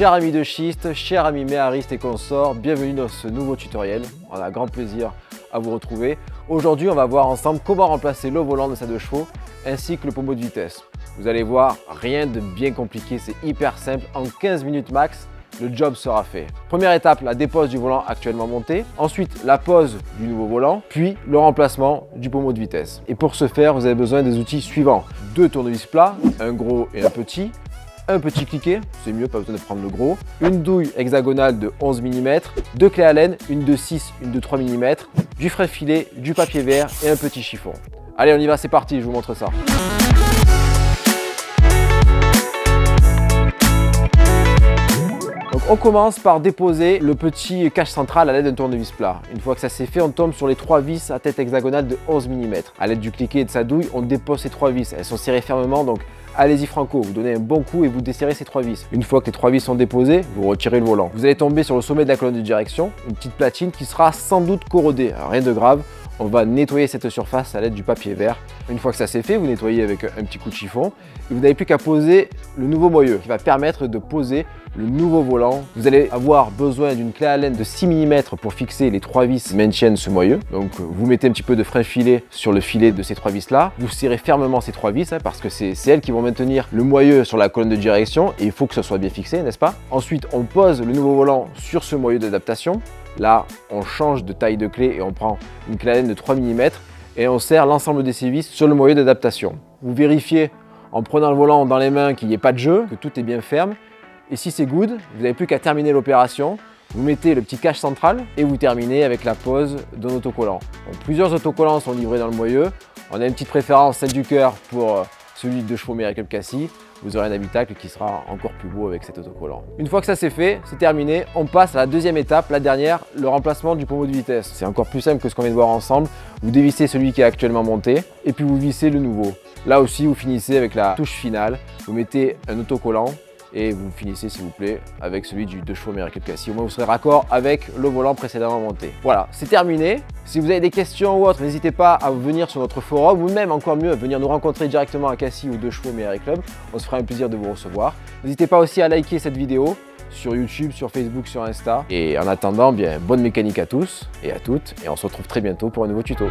Chers amis de schiste, chers amis méharistes et consorts, bienvenue dans ce nouveau tutoriel. On a grand plaisir à vous retrouver. Aujourd'hui, on va voir ensemble comment remplacer le volant de sa 2 chevaux ainsi que le pommeau de vitesse. Vous allez voir, rien de bien compliqué, c'est hyper simple. En 15 minutes max, le job sera fait. Première étape, la dépose du volant actuellement monté. Ensuite, la pose du nouveau volant, puis le remplacement du pommeau de vitesse. Et pour ce faire, vous avez besoin des outils suivants. 2 tournevis plats, un gros et un petit cliquet, c'est mieux, pas besoin de prendre le gros, une douille hexagonale de 11 mm, 2 clés à laine, une de 6, une de 3 mm, du frein filet, du papier vert et un petit chiffon. Allez, on y va, c'est parti, je vous montre ça. Donc on commence par déposer le petit cache central à l'aide d'un tournevis plat. Une fois que ça c'est fait, on tombe sur les 3 vis à tête hexagonale de 11 mm. À l'aide du cliquet et de sa douille, on dépose ces 3 vis. Elles sont serrées fermement, donc allez-y franco, vous donnez un bon coup et vous desserrez ces 3 vis. Une fois que les 3 vis sont déposées, vous retirez le volant. Vous allez tomber sur le sommet de la colonne de direction, une petite platine qui sera sans doute corrodée. Alors, rien de grave, on va nettoyer cette surface à l'aide du papier vert. Une fois que ça c'est fait, vous nettoyez avec un petit coup de chiffon et vous n'avez plus qu'à poser le nouveau moyeu qui va permettre de poser le nouveau volant. Vous allez avoir besoin d'une clé à laine de 6 mm pour fixer les 3 vis qui maintiennent ce moyeu. Donc vous mettez un petit peu de frein filet sur le filet de ces 3 vis là. Vous serrez fermement ces 3 vis parce que c'est elles qui vont maintenir le moyeu sur la colonne de direction et il faut que ce soit bien fixé, n'est-ce pas? Ensuite, on pose le nouveau volant sur ce moyeu d'adaptation. Là, on change de taille de clé et on prend une clé à laine de 3 mm et on serre l'ensemble de ces vis sur le moyeu d'adaptation. Vous vérifiez en prenant le volant dans les mains qu'il n'y ait pas de jeu, que tout est bien ferme. Et si c'est good, vous n'avez plus qu'à terminer l'opération. Vous mettez le petit cache central et vous terminez avec la pose d'un autocollant. Donc, plusieurs autocollants sont livrés dans le moyeu. On a une petite préférence, celle du cœur, pour celui de 2 chevaux Méricle Cassis. Vous aurez un habitacle qui sera encore plus beau avec cet autocollant. Une fois que ça c'est fait, c'est terminé, on passe à la deuxième étape, la dernière, le remplacement du pommeau de vitesse. C'est encore plus simple que ce qu'on vient de voir ensemble. Vous dévissez celui qui est actuellement monté et puis vous vissez le nouveau. Là aussi, vous finissez avec la touche finale. Vous mettez un autocollant et vous finissez s'il vous plaît avec celui du 2 chevaux Méricle Cassis. Au moins vous serez raccord avec le volant précédemment monté. Voilà, c'est terminé. Si vous avez des questions ou autres, n'hésitez pas à venir sur notre forum ou même encore mieux à venir nous rencontrer directement à Cassis ou 2 chevaux Méhari Club. On se fera un plaisir de vous recevoir. N'hésitez pas aussi à liker cette vidéo sur YouTube, sur Facebook, sur Insta. Et en attendant, bien bonne mécanique à tous et à toutes et on se retrouve très bientôt pour un nouveau tuto.